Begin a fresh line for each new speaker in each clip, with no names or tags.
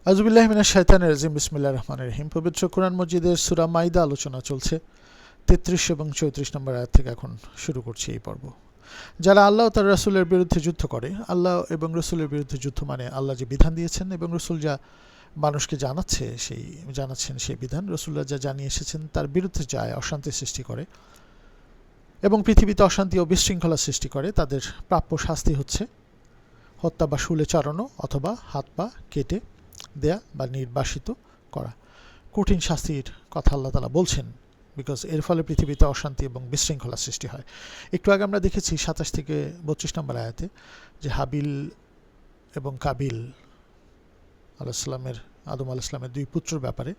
আউযুবিল্লাহি মিনাশ শাইতানির রাজিম বিসমিল্লাহির রহমানির রহিম। পবিত্র কোরআন মজিদের সূরা মাইদা আলোচনা চলছে ৩৩ এবং ৩৪ নম্বর আয়াত থেকে এখন শুরু করছি এই পর্ব। যারা আল্লাহ ও তার রাসূলের বিরুদ্ধে যুদ্ধ করে, আল্লাহ এবং রাসূলের বিরুদ্ধে যুদ্ধ মানে আল্লাহ যে বিধান দিয়েছেন এবং রাসূল যা মানুষকে জানাচ্ছেন সেই বিধান, রাসূলুল্লাহ যা জানিয়ে এসেছেন তার বিরুদ্ধে যায়, অশান্তি সৃষ্টি করে এবং পৃথিবীতে অশান্তি ও বিশৃঙ্খলা সৃষ্টি করে, তাদের প্রাপ্য শাস্তি হচ্ছে হত্যা বা শুলে চড়ানো অথবা হাত পা কেটে দেয়া বা নির্বাসিত করা। কঠিন শাস্তির কথা আল্লাহ তাআলা বলছেন, বিকজ এর ফলে পৃথিবীতে অশান্তি এবং বিশৃঙ্খলা সৃষ্টি হয়। একটু আগে আমরা দেখেছি ২৭ থেকে ৩২ নম্বর আয়াতে যে হাবিল এবং কাবিল আদম আলাইহিসসালামের দুই পুত্রের ব্যাপারে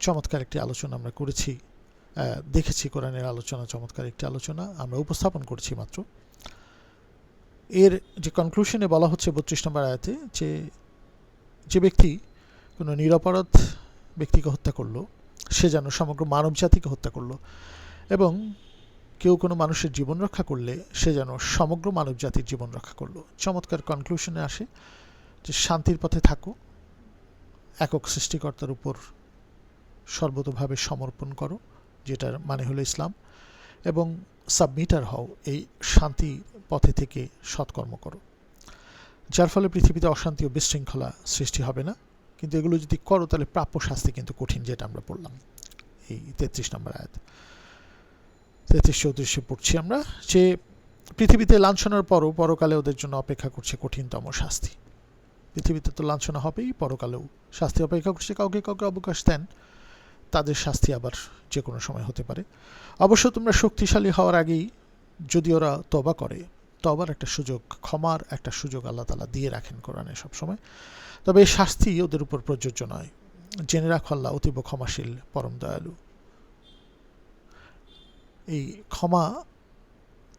চমৎকার একটি আলোচনা আমরা করেছি, দেখেছি। কোরআনের আলোচনা, চমৎকার একটি আলোচনা আমরা উপস্থাপন করেছি মাত্র। এর যে কনক্লুশনে বলা হচ্ছে ৩২ নম্বর আয়াতে যে ব্যক্তি কোনো নিরপরাধ ব্যক্তিকে হত্যা করলো, সে যেন সমগ্র মানব জাতিকে হত্যা করলো, এবং কেউ কোনো মানুষের জীবন রক্ষা করলে সে যেন সমগ্র মানব জাতির জীবন রক্ষা করলো। চমৎকার কনক্লুশনে আসে যে শান্তির পথে থাকো, একক সৃষ্টিকর্তার উপর সর্বতোভাবে সমর্পণ করো, যেটার মানে হলো ইসলাম, এবং সাবমিটার হও, এই শান্তি পথে থেকে সৎকর্ম করো, যার ফলে পৃথিবীতে অশান্তি ও বিশৃঙ্খলা সৃষ্টি হবে না। কিন্তু এগুলো যদি করো তাহলে প্রাপ্য শাস্তি কিন্তু কঠিন, যেটা আমরা পড়লাম এই ৩৩ নম্বর আয়াত। ৩৩-৩৪ পড়ছি আমরা যে পৃথিবীতে লাঞ্ছনার পরও পরকালে ওদের জন্য অপেক্ষা করছে কঠিনতম শাস্তি। পৃথিবীতে তো লাঞ্ছনা হবেই, পরকালেও শাস্তি অপেক্ষা করছে। কাউকে কাউকে অবকাশ দেন, তাদের শাস্তি আবার যে কোনো সময় হতে পারে। অবশ্য তোমরা শক্তিশালী হওয়ার আগেই যদি ওরা তওবা করে, তওবার একটা সুযোগ, ক্ষমার একটা সুযোগ আল্লাহ তাআলা দিয়ে রাখেন কোরআনে সবসময়। তবে এই শাস্তি ওদের উপর প্রযোজ্য নয়। জেনে রাখো আল্লাহ অতীব ক্ষমাশীল, পরম দয়ালু। এই ক্ষমা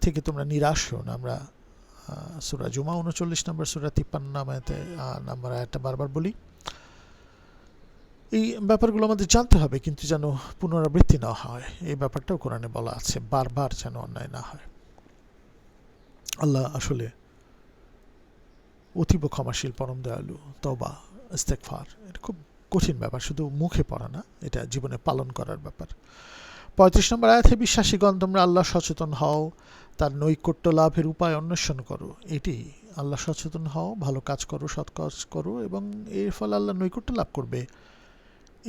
থেকে তোমরা নিরাশ হও না। আমরা সূরা জুমা ৩৯ নম্বর, সূরা ৫৩ নম্বর আয়াতটা বারবার বলি। এই ব্যাপারগুলো আমাদের জানতে হবে, কিন্তু যেন পুনরাবৃত্তি না হয়, এই ব্যাপারটাও কোরআনে বলা আছে, বারবার যেন অন্যায় না হয়। আল্লাহ আসলে অতীব ক্ষমাশীল, পরম দয়ালু। তওবা, ইস্তেগফার, এটা খুব কঠিন ব্যাপার, শুধু মুখে পড়া না, এটা জীবনে পালন করার ব্যাপার। ৩৫ নম্বর আয়াতে বিশ্বাসীগণ তোমরা আল্লাহ সচেতন হও, তার নৈকট্য লাভের উপায় অন্বেষণ করো। এটি আল্লাহ সচেতন হও, ভালো কাজ করো, সৎ কাজ করো, এবং এর ফলে আল্লাহ নৈকট্য লাভ করবে।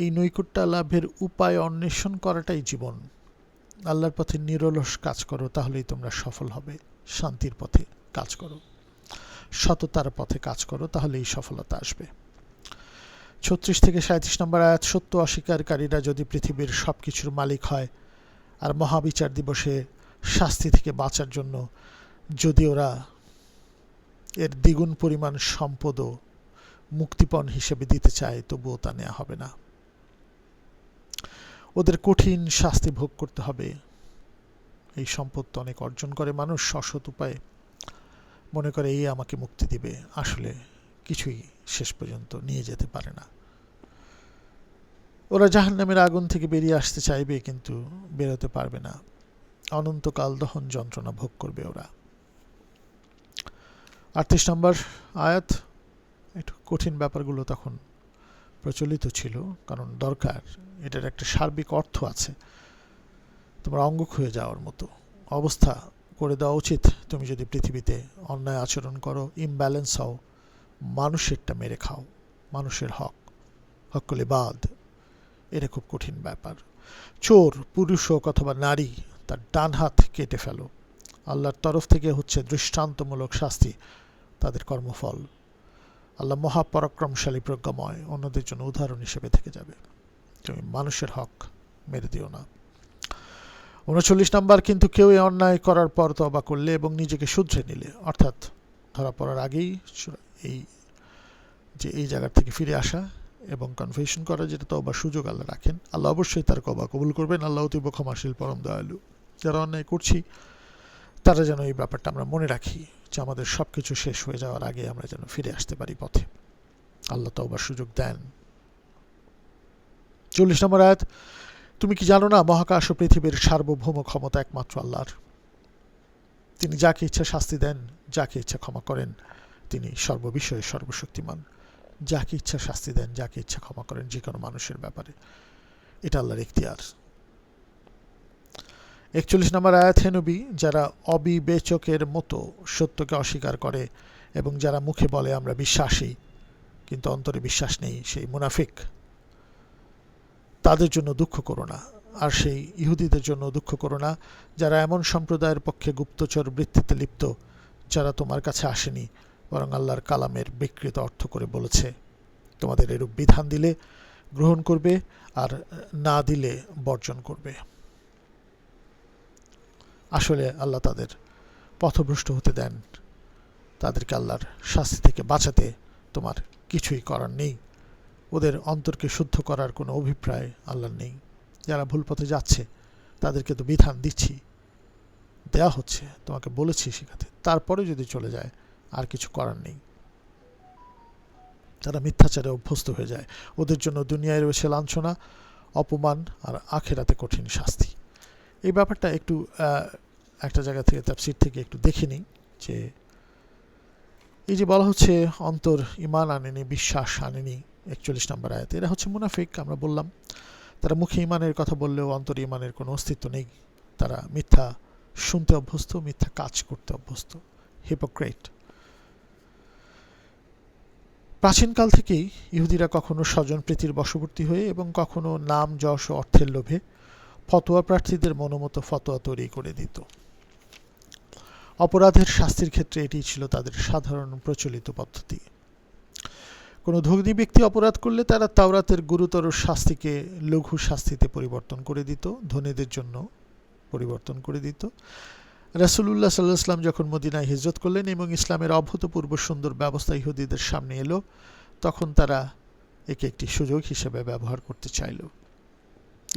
এই নৈকট্য লাভের উপায় অন্বেষণ করাটাই জীবন। আল্লাহর পথে নিরলস কাজ করো, তাহলেই তোমরা সফল হবে। শান্তির পথে কাজ করো, সততার পথে কাজ করো, তাহলেই সফলতা আসবে। ৩৬ থেকে ৩৭ নম্বর আয়াত সত্য অস্বীকারীরা যদি পৃথিবীর সব কিছুর মালিক হয় আর মহাবিচার দিবসে শাস্তি থেকে বাঁচার জন্য যদি ওরা এর দ্বিগুণ পরিমাণ সম্পদও মুক্তিপণ হিসেবে দিতে চায়, তবুও তা নেওয়া হবে না। ওদের কঠিন শাস্তি ভোগ করতে হবে। এই সম্পদ তো অনেক অর্জন করে মানুষ অসৎ উপায়ে, মনে করে এই আমাকে মুক্তি দিবে, আসলে কিছুই শেষ পর্যন্ত নিয়ে যেতে পারে না। ওরা জাহান্নামের আগুন থেকে বেরিয়ে আসতে চাইবে, কিন্তু বেরোতে পারবে না। অনন্তকাল দহন যন্ত্রণা ভোগ করবে ওরা। ৩৮ নম্বর আয়াত, একটু কঠিন ব্যাপারগুলো তখন প্রচলিত ছিল, কারণ দরকার, এটার একটা সার্বিক অর্থ আছে। তোমরা অঙ্গ হয়ে যাওয়ার মতো অবস্থা করে দেওয়া উচিত তুমি যদি পৃথিবীতে অন্যায় আচরণ করো, ইমব্যালেন্স হও, মানুষেরটা মেরে খাও, মানুষের হকলে বাদ, এটা খুব কঠিন ব্যাপার। চোর, পুরুষ হোক অথবা নারী, তার ডান হাত কেটে ফেলো। আল্লাহর তরফ থেকে হচ্ছে দৃষ্টান্তমূলক শাস্তি, তাদের কর্মফল। আল্লাহ মহাপরাক্রমশালী, প্রজ্ঞাময়, অন্যদের জন্য উদাহরণ হিসেবে থেকে যাবে। তুমি মানুষের হক মেরে দিও না। ৩৯ নম্বর, কিন্তু কেউ এই অন্যায় করার পর তওবা করলে এবং নিজেকে শুধরে নিলে, অর্থাৎ ধরা পড়ার আগেই এই জায়গা থেকে ফিরে আসা এবং কনফেশন করা, যেটা তওবার সুযোগ আল্লাহ রাখেন। আল্লাহ অবশ্যই তার তওবা কবুল করবেন। আল্লাহ অতীব ক্ষমাশীল, পরম দয়ালু। যারা অন্যায় করছি তারা যেন এই ব্যাপারটা আমরা মনে রাখি, যে আমাদের সব কিছু শেষ হয়ে যাওয়ার আগে আমরা যেন ফিরে আসতে পারি পথে। আল্লাহ তওবার সুযোগ দেন। ৪০ নম্বর আয়াত, তুমি কি জানো না মহাকাশ ও পৃথিবীর সার্বভৌম ক্ষমতা একমাত্র আল্লাহর। তিনি যাকে ইচ্ছা শাস্তি দেন, যাকে ইচ্ছা ক্ষমা করেন। তিনি সর্ববিষয়ে সর্বশক্তিমান। যাকে ইচ্ছা শাস্তি দেন, যাকে ইচ্ছা ক্ষমা করেন, যে কোনো মানুষের ব্যাপারে। এটা আল্লাহর ইখতিয়ার। 41 নম্বর আয়াত, হে নবী, যারা অবিবেচকের মতো সত্যকে অস্বীকার করে এবং যারা মুখে বলে আমরা বিশ্বাসী কিন্তু অন্তরে বিশ্বাস নেই, সেই মুনাফিক, তাদের জন্য দুঃখ করো না। আর সেই ইহুদিদের জন্য দুঃখ করো না যারা এমন সম্প্রদায়ের পক্ষে গুপ্তচর বৃত্তিতে লিপ্ত, যারা তোমার কাছে আসেনি, বরং আল্লাহর কালামের বিকৃত অর্থ করে বলেছে। তোমাদের এরূপ বিধান দিলে গ্রহণ করবে আর না দিলে বর্জন করবে। আসলে আল্লাহ তাদের পথভ্রষ্ট হতে দেন, তাদেরকে আল্লাহর শাস্তি থেকে বাঁচাতে তোমার কিছুই করার নেই। ওদের অন্তরকে শুদ্ধ করার কোনো অভিপ্রায় আল্লাহর নেই। যারা ভুল পথে যাচ্ছে তাদেরকে তো বিধান দিচ্ছি, দেয়া হচ্ছে, তোমাকে বলেছি শেখাতে, তারপরে যদি চলে যায় আর কিছু করার নেই। তারা মিথ্যাচারে অভ্যস্ত হয়ে যায়, ওদের জন্য দুনিয়ায় রয়েছে লাঞ্ছনা, অপমান, আর আখেরাতে কঠিন শাস্তি। এই ব্যাপারটা একটু একটা জায়গা থেকে, তাফসীর থেকে একটু দেখে নিই যে এই যে বলা হচ্ছে অন্তর ঈমান আনেনি, বিশ্বাস আনেনি, 41 নম্বর আয়াতে, এরা হচ্ছে মুনাফিক। আমরা বললাম তারা মুখে ঈমানের কথা বললেও অন্তরে ঈমানের কোনো অস্তিত্ব নেই। তারা মিথ্যা শুনতে অভ্যস্ত, মিথ্যা কাজ করতে অভ্যস্ত, হিপোক্রেট। প্রাচীনকাল থেকেই ইহুদিরা কখনো স্বজনপ্রীতির বশবর্তী হয়ে এবং কখনো নাম, যশ ও অর্থের লোভে ফতোয়া প্রার্থীদের মনোমতো ফতোয়া তৈরি করে দিত। অপরাধের শাস্তির ক্ষেত্রে এটি ছিল তাদের সাধারণ প্রচলিত পদ্ধতি। কোনো ধনী ব্যক্তি অপরাধ করলে তারা তাওরাতের গুরুতর শাস্তিকে লঘু শাস্তিতে পরিবর্তন করে দিত, ধনীদের জন্য পরিবর্তন করে দিত। রাসূলুল্লাহ সাল্লাল্লাহু আলাইহি ওয়াসাল্লাম যখন মদিনায় হিজরত করলেন এবং ইসলামের অভূতপূর্ব সুন্দর ব্যবস্থা ইহুদিদের সামনে এলো, তখন তারা একে একটি সুযোগ হিসেবে ব্যবহার করতে চাইল।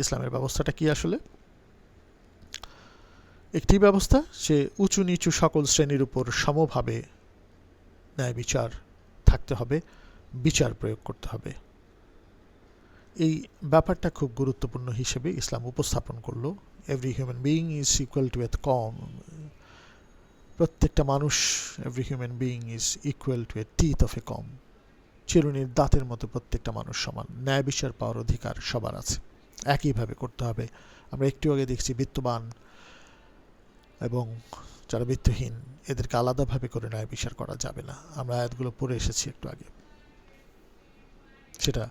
ইসলামের ব্যবস্থাটা কি আসলে? একটি ব্যবস্থা যে উঁচু নিচু সকল শ্রেণীর উপর সমভাবে ন্যায় বিচার থাকতে হবে, বিচার প্রয়োগ করতে হবে। এই ব্যাপারটা খুব গুরুত্বপূর্ণ হিসেবে ইসলাম উপস্থাপন করলো। Every human being is equal to a comb. প্রত্যেকটা মানুষ, every human being is equal to a teeth of a comb. চিরুনির দাঁতের মতো প্রত্যেকটা মানুষ সমান, ন্যায় বিচার পাওয়ার অধিকার সবার আছে, একইভাবে করতে হবে। আমরা একটু আগে দেখছি বিত্তবান এবং যারা বিত্তহীন, এদেরকে আলাদাভাবে করে ন্যায় বিচার করা যাবে না। আমরা আয়াতগুলো পড়ে এসেছি একটু আগে, সেটা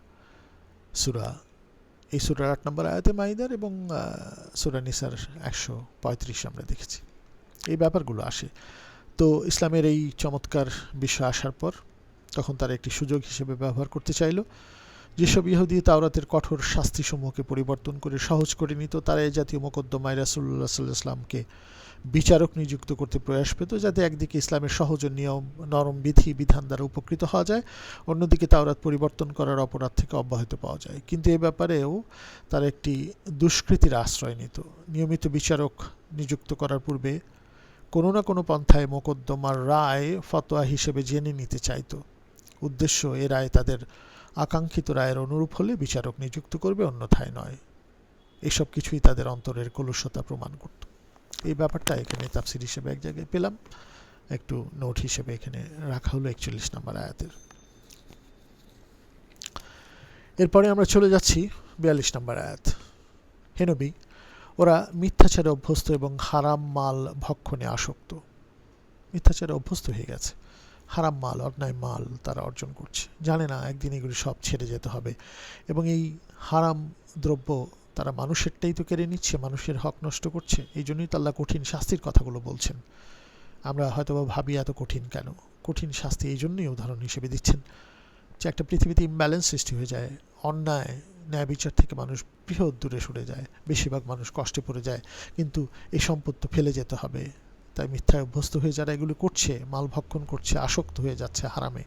এই সূরার 8 নম্বর আয়াতে মাইদার এবং সূরা নিসার 135 আমরা দেখেছি। এই ব্যাপারগুলো আসে। তো ইসলামের এই চমৎকার বিষয় আসার পর তখন তারা একটি সুযোগ হিসেবে ব্যবহার করতে চাইল। যেসব ইহুদি তাওরাতের কঠোর শাস্তিসমূহকে পরিবর্তন করে সহজ করে নিত, তারা এই জাতীয় মোকদ্দমায় রাসূলুল্লাহ সাল্লাল্লাহু আলাইহি ওয়াসাল্লামকে বিচারক নিযুক্ত করতে প্রয়াস পেত, যাতে একদিকে ইসলামের সহজ নিয়ম, নরম বিধি বিধান দ্বারা উপকৃত হওয়া যায়, অন্যদিকে তাওরাত পরিবর্তন করার অপরাধ থেকে অব্যাহতি পাওয়া যায়। কিন্তু এ ব্যাপারেও তারা একটি দুষ্কৃতির আশ্রয় নিত। নিয়মিত বিচারক নিযুক্ত করার পূর্বে কোনো না কোনো পন্থায় মোকদ্দমার রায় ফতোয়া হিসেবে জেনে নিতে চাইত। উদ্দেশ্য, এ রায় তাদের আকাঙ্ক্ষিত রায়ের অনুরূপ হলে বিচারক নিযুক্ত করবে, অন্যথায় নয়। এসব কিছুই তাদের অন্তরের কলুষতা প্রমাণ করত। এই ব্যাপারটা এখানে তাফসীর হিসেবে এক জায়গায় পেলাম, একটু নোট হিসেবে এখানে রাখা হলো 41 নম্বর আয়াতের। এরপরে আমরা চলে যাচ্ছি 42 নম্বর আয়াত। হে নবী, ওরা মিথ্যাচারে অভ্যস্ত এবং হারাম মাল ভক্ষণে আসক্ত। মিথ্যাচারে অভ্যস্ত হয়ে গেছে, হারাম মাল, অন্যায় মাল তারা অর্জন করছে, জানে না একদিন এগুলি সব ছেড়ে যেতে হবে। এবং এই হারাম দ্রব্য তারা মানুষেরটাই তো কেড়ে নিচ্ছে, মানুষের হক নষ্ট করছে। এই জন্যই তো আল্লাহ কঠিন শাস্তির কথাগুলো বলছেন। আমরা হয়তো ভাবি এত কঠিন কেন? কঠিন শাস্তি এই জন্যই উদাহরণ হিসেবে দিচ্ছেন যে একটা পৃথিবীতে ইমব্যালেন্স সৃষ্টি হয়ে যায়, অন্যায় ন্যায় বিচার থেকে মানুষ বৃহৎ দূরে সরে যায়, বেশিরভাগ মানুষ কষ্টে পড়ে যায়, কিন্তু এই সম্পদ তো ফেলে যেতে হবে। তাই মিথ্যায় অভ্যস্ত হয়ে যারা এগুলো করছে, মাল ভক্ষণ করছে, আসক্ত হয়ে যাচ্ছে হারামে।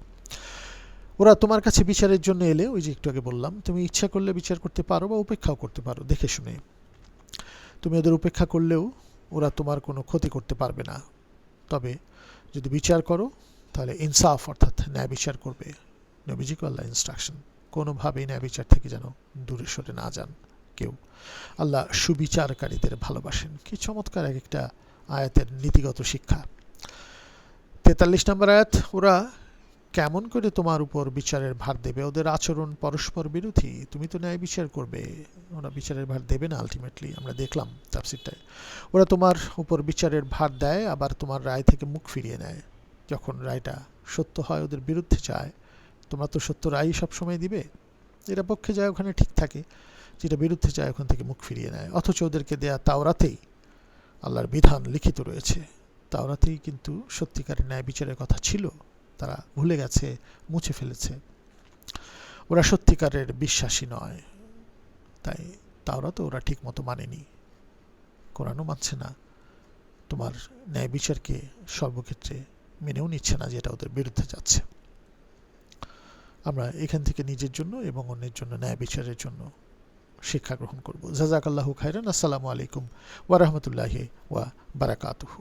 ওরা তোমার কাছে বিচারের জন্য এলে, ওই যে একটু আগে বললাম, তুমি ইচ্ছা করলে বিচার করতে পারো বা উপেক্ষাও করতে পারো দেখে শুনে। তুমি ওদের উপেক্ষা করলেও ওরা তোমার কোনো ক্ষতি করতে পারবে না। তবে যদি বিচার করো তাহলে ইনসাফ অর্থাৎ ন্যায় বিচার করবে। নবীজিকে আল্লাহ ইনস্ট্রাকশন, কোনোভাবেই ন্যায় বিচার থেকে যেন দূরে সরে না যান কেউ। আল্লাহ সুবিচারকারীদের ভালোবাসেন। কি চমৎকার এক একটা আয়াতের নীতিগত শিক্ষা। 43 নম্বর আয়াত, ওরা কেমন করে তোমার উপর বিচারের ভার দেবে? ওদের আচরণ পরস্পর বিরোধী, তুমি তো ন্যায় বিচার করবে, ওরা বিচারের ভার দেবে না আলটিমেটলি। আমরা দেখলাম তাফসীরটায় ওরা তোমার উপর বিচারের ভার দেয়, আবার তোমার রায় থেকে মুখ ফিরিয়ে নেয়। যখন রায়টা সত্য হয় ওদের বিরুদ্ধে যায়, তোমরা তো সত্য রায়ই সবসময় দিবে, যেটা পক্ষে যায় ওখানে ঠিক থাকে, যেটা বিরুদ্ধে যায় ওখান থেকে মুখ ফিরিয়ে নেয়। অথচ ওদেরকে দেয়া তাওরাতেই আল্লাহর বিধান লিখিত রয়েছে, তাওরাতেই কিন্তু সত্যিকারের ন্যায় বিচারের কথা ছিল, তারা ভুলে গেছে, মুছে ফেলেছে। ওরা সত্যিকারের বিশ্বাসী নয়, তাই তাওরাতও ওরা ঠিক মতো মানেনি, কোরআনও মানছে না, তোমার ন্যায় বিচারকে সর্বক্ষেত্রে মেনেও নিচ্ছে না, যেটা ওদের বিরুদ্ধে যাচ্ছে। আমরা এখান থেকে নিজের জন্য এবং অন্যের জন্য ন্যায় বিচারের জন্য শিক্ষা গ্রহণ করব। জাযাকাল্লাহু খাইরান। আসসালামু আলাইকুম ওয়া রাহমাতুল্লাহি ওয়া বারাকাতুহু।